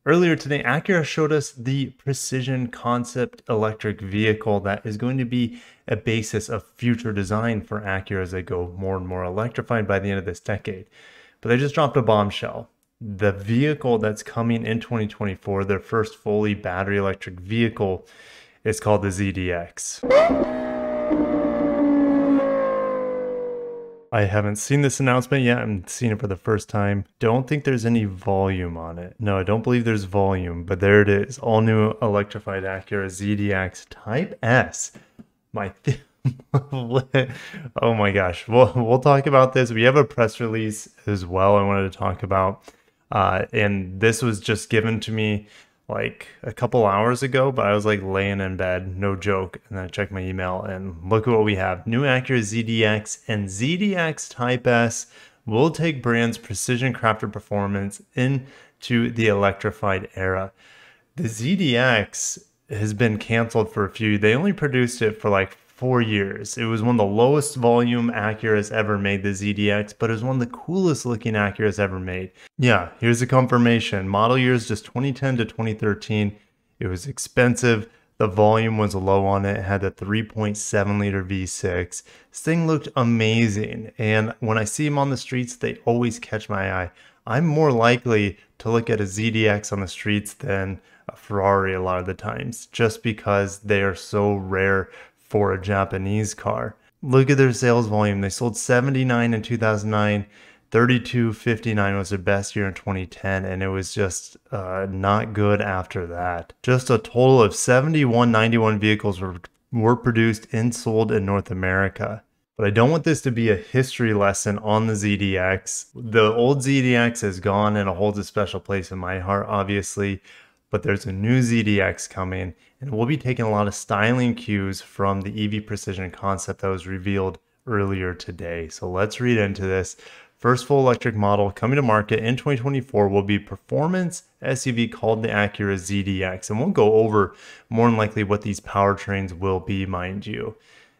Earlier today, Acura showed us the precision concept electric vehicle that is going to be a basis of future design for Acura as they go more and more electrified by the end of this decade. But they just dropped a bombshell. The vehicle that's coming in 2024, their first fully battery electric vehicle, is called the ZDX. I haven't seen this announcement yet. I'm seeing it for the first time. Don't think there's any volume on it. No, I don't believe there's volume, but there it is. All new electrified Acura ZDX Type S. Oh my gosh. We'll talk about this. We have a press release as well I wanted to talk about. And this was just given to me like a couple hours ago, but I was like laying in bed, no joke, and then I checked my email and look at what we have. New Acura ZDX and ZDX Type S will take brand's precision crafted performance into the electrified era. The ZDX has been canceled for a few. They only produced it for like 4 years. It was one of the lowest volume Acuras ever made, the ZDX, but it was one of the coolest looking Acuras ever made. Yeah, here's the confirmation. Model years just 2010 to 2013. It was expensive. The volume was low on it. It had a 3.7 liter V6. This thing looked amazing. And when I see them on the streets, they always catch my eye. I'm more likely to look at a ZDX on the streets than a Ferrari a lot of the times, just because they are so rare for a Japanese car. Look at their sales volume. They sold 79 in 2009. 3259 was their best year in 2010, and it was just not good after that. Just a total of 7191 vehicles were produced and sold in North America. But I don't want this to be a history lesson on the ZDX. The old ZDX is gone and it holds a special place in my heart, obviously. But there's a new ZDX coming, and we'll be taking a lot of styling cues from the EV precision concept that was revealed earlier today. So let's read into this. First full electric model coming to market in 2024 will be performance SUV called the Acura ZDX. And we'll go over more than likely what these powertrains will be, mind you,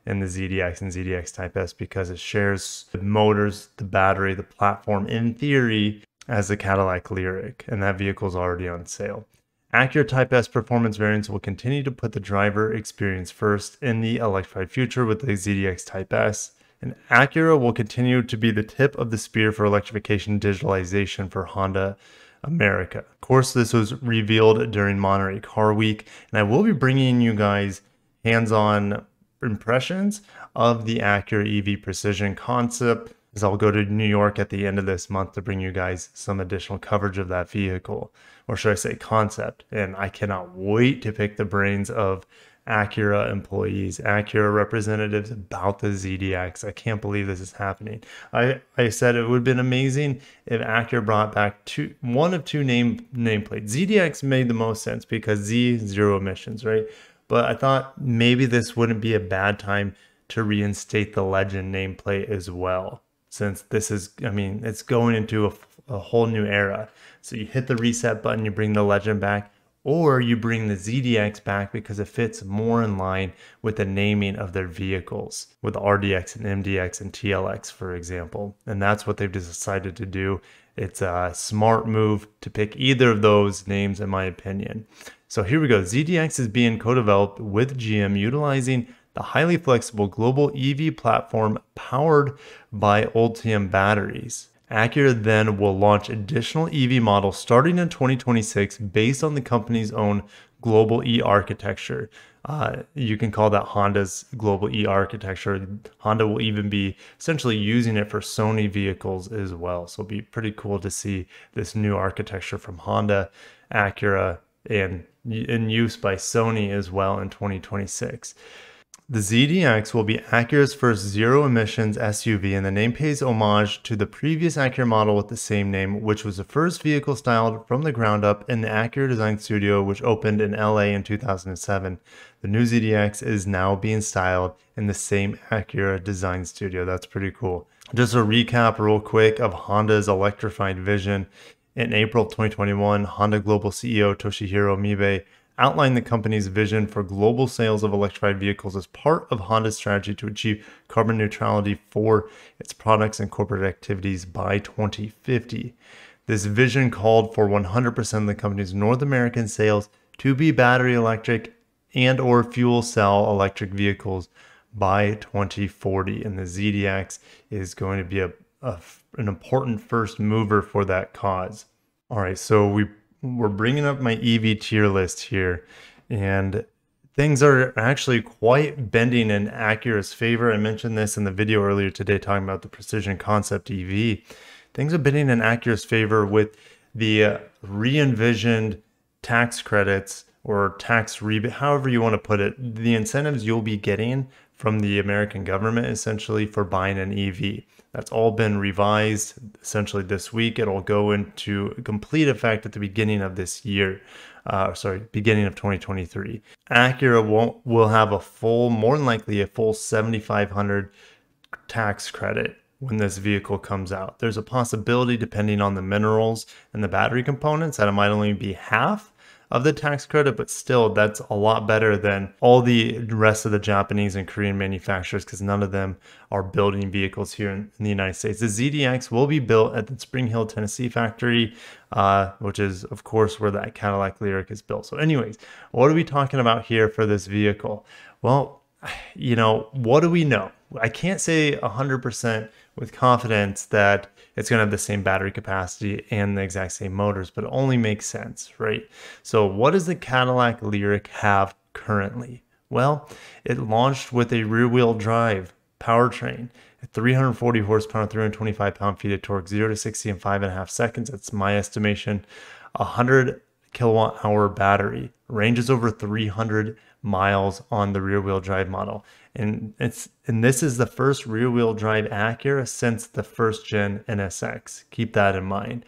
in the ZDX and ZDX Type S, because it shares the motors, the battery, the platform, in theory, as the Cadillac Lyriq, and that vehicle is already on sale. Acura Type S performance variants will continue to put the driver experience first in the electrified future with the ZDX Type S. And Acura will continue to be the tip of the spear for electrification digitalization for Honda America. Of course, this was revealed during Monterey Car Week, and I will be bringing you guys hands-on impressions of the Acura EV precision concept, as I'll go to New York at the end of this month to bring you guys some additional coverage of that vehicle, or should I say concept. And I cannot wait to pick the brains of Acura employees, Acura representatives about the ZDX. I can't believe this is happening. I said it would have been amazing if Acura brought back one of two nameplates. ZDX made the most sense because Z, zero emissions, right? But I thought maybe this wouldn't be a bad time to reinstate the Legend nameplate as well, since this is, I mean, it's going into a whole new era. So you hit the reset button, you bring the Legend back, or you bring the ZDX back because it fits more in line with the naming of their vehicles, with RDX and MDX and TLX, for example. And that's what they've decided to do. It's a smart move to pick either of those names, in my opinion. So here we go. ZDX is being co-developed with GM, utilizing the highly flexible global EV platform powered by Ultium batteries. Acura then will launch additional EV models starting in 2026 based on the company's own global e-architecture. You can call that Honda's global e-architecture. Honda will even be essentially using it for Sony vehicles as well. So it'll be pretty cool to see this new architecture from Honda, Acura, and in use by Sony as well in 2026. The ZDX will be Acura's first zero-emissions SUV, and the name pays homage to the previous Acura model with the same name, which was the first vehicle styled from the ground up in the Acura Design Studio, which opened in LA in 2007. The new ZDX is now being styled in the same Acura Design Studio. That's pretty cool. Just a recap real quick of Honda's electrified vision. In April 2021, Honda Global CEO Toshihiro Mibe outlined the company's vision for global sales of electrified vehicles as part of Honda's strategy to achieve carbon neutrality for its products and corporate activities by 2050. This vision called for 100% of the company's North American sales to be battery electric and or fuel cell electric vehicles by 2040. And the ZDX is going to be an important first mover for that cause. All right, so we're bringing up my EV tier list here, and things are actually quite bending in Acura's favor. I mentioned this in the video earlier today talking about the Precision Concept EV. Things are bending in Acura's favor with the re-envisioned tax credits or tax rebate, however you want to put it, the incentives you'll be getting from the American government essentially for buying an EV. That's all been revised essentially this week. It'll go into complete effect at the beginning of this year. Beginning of 2023. Acura will have a full, more than likely a full $7,500 tax credit when this vehicle comes out. There's a possibility, depending on the minerals and the battery components, that it might only be half of the tax credit, but still that's a lot better than all the rest of the Japanese and Korean manufacturers, because none of them are building vehicles here in the United States. The ZDX will be built at the Spring Hill, Tennessee factory, which is of course where that Cadillac Lyriq is built. So anyways, what are we talking about here for this vehicle? Well, you know, what do we know? I can't say 100% with confidence that it's going to have the same battery capacity and the exact same motors, but it only makes sense, right? So what does the Cadillac Lyriq have currently? Well, it launched with a rear-wheel drive powertrain at 340 horsepower, 325 pound-feet of torque, 0 to 60 in 5.5 seconds. That's my estimation. 100 kilowatt-hour battery, ranges over 300 miles on the rear-wheel drive model. And this is the first rear-wheel drive Acura since the first gen NSX. Keep that in mind.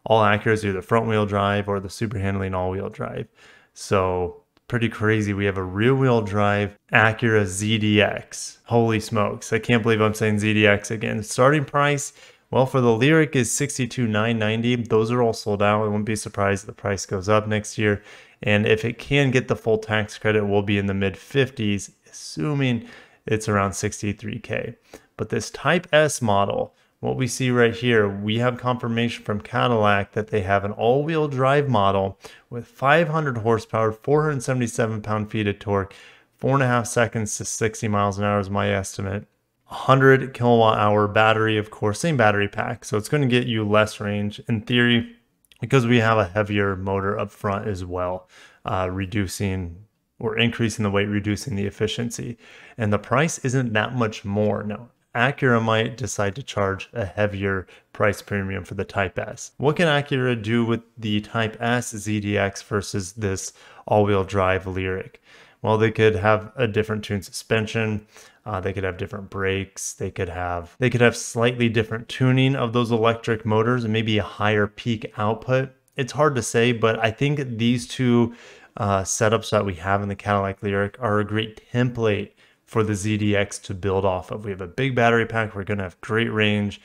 All Acuras are either front-wheel drive or the super handling all-wheel drive. So pretty crazy. We have a rear-wheel drive Acura ZDX. Holy smokes. I can't believe I'm saying ZDX again. Starting price, well, for the Lyriq is $62,990. Those are all sold out. I wouldn't be surprised if the price goes up next year. And if it can get the full tax credit, we'll be in the mid-50s, assuming it's around $63K. But this Type S model, what we see right here, we have confirmation from Cadillac that they have an all-wheel drive model with 500 horsepower, 477 pound-feet of torque, 4.5 seconds to 60 miles an hour is my estimate. 100 kilowatt hour battery, of course, same battery pack. So it's going to get you less range in theory because we have a heavier motor up front as well, reducing or increasing the weight, reducing the efficiency. And the price isn't that much more. Now, Acura might decide to charge a heavier price premium for the Type S. What can Acura do with the Type S ZDX versus this all-wheel drive Lyriq? Well, they could have a different tuned suspension. They could have different brakes. They could have slightly different tuning of those electric motors and maybe a higher peak output. It's hard to say, but I think these two setups that we have in the Cadillac Lyriq are a great template for the ZDX to build off of. We have a big battery pack. We're going to have great range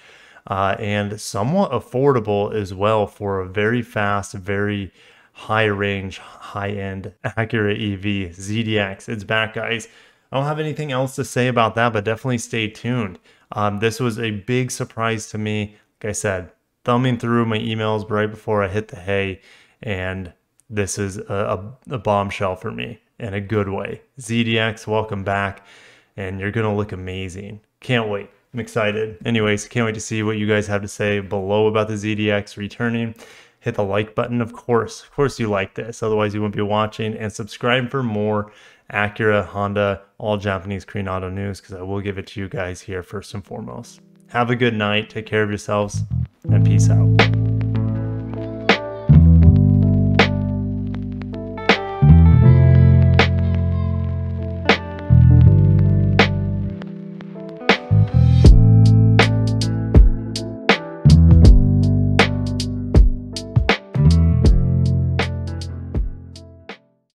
and somewhat affordable as well for a very fast, very high range, high end Acura EV ZDX. It's back, guys. I don't have anything else to say about that, but definitely stay tuned. This was a big surprise to me. Like I said, thumbing through my emails right before I hit the hay, and this is a bombshell for me in a good way. ZDX, welcome back, and you're gonna look amazing. Can't wait. I'm excited. Anyways, can't wait to see what you guys have to say below about the ZDX returning. Hit the like button, of course. Of course you like this, otherwise you wouldn't be watching. And subscribe for more Acura, Honda, all Japanese Korean auto news, because I will give it to you guys here first and foremost. Have a good night. Take care of yourselves, and peace out.